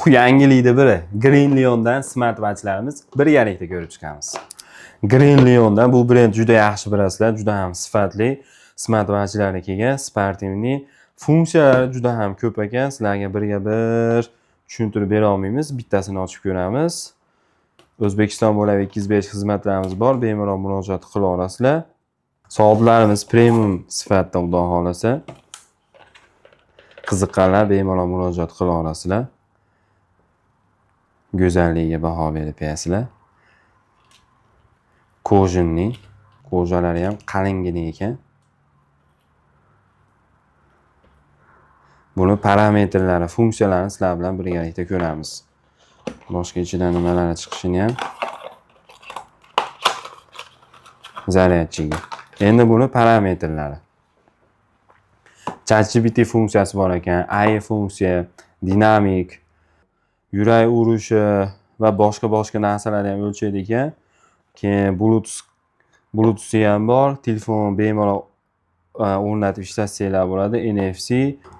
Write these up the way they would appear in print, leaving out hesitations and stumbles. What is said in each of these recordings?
Yangilikda biri. Green Leon'dan smartwatchlarimiz birgalikda ko'rib chiqamiz. Green Leon'dan bu brend juda yaxshi bilasizlar, juda ham sifatli smartwatchlarga kelgan, sportivniy funksiyalari juda ham ko'p ekan. Sizlarga birga-bir tushuntirib bera olmaymiz. Bittasini ochib ko'ramiz. O'zbekiston bo'ylab 205 xizmatlarimiz bor, bemalol murojaat qila olasizlar. Soatlarimiz premium sifatda, xudo xolasa. Qiziqqanlar bemalol murojaat qila olasizlar. Go'zalligiga baho berib berasizlar. Kojinning kojalari ham qalingina ekan. Buni parametrlari, funksiyalarini sizlar bilan birgalikda ko'ramiz. Boshqa ichidan nimalar chiqishini ham zaryadchiga. Endi buni parametrlari. ChatGPT funksiyasi bor ekan, AI funksiya, dinamik, yurak urishi va boshqa narsalarni ham o'lchaydi ekan. Keyin Bluetooth ham bor, telefon bemalol o'rnatib ishlatsanglar bo'ladi, NFC.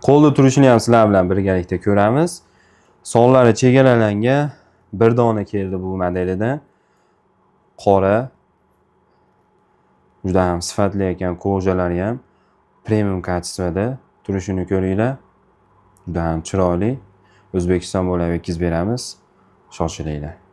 Qo'lda turishini ham sizlar bilan birgalikda ko'ramiz. Sonlari chegaralangan bir dona keldi bu modelida. Qora. Juda ham sifatli ekan, kojalari ham premium kачествоda turishini ko'ringlar. Juda ham chiroyli. O'zbekiston bo'ylab yetkazib beramiz. Shoshilinglar.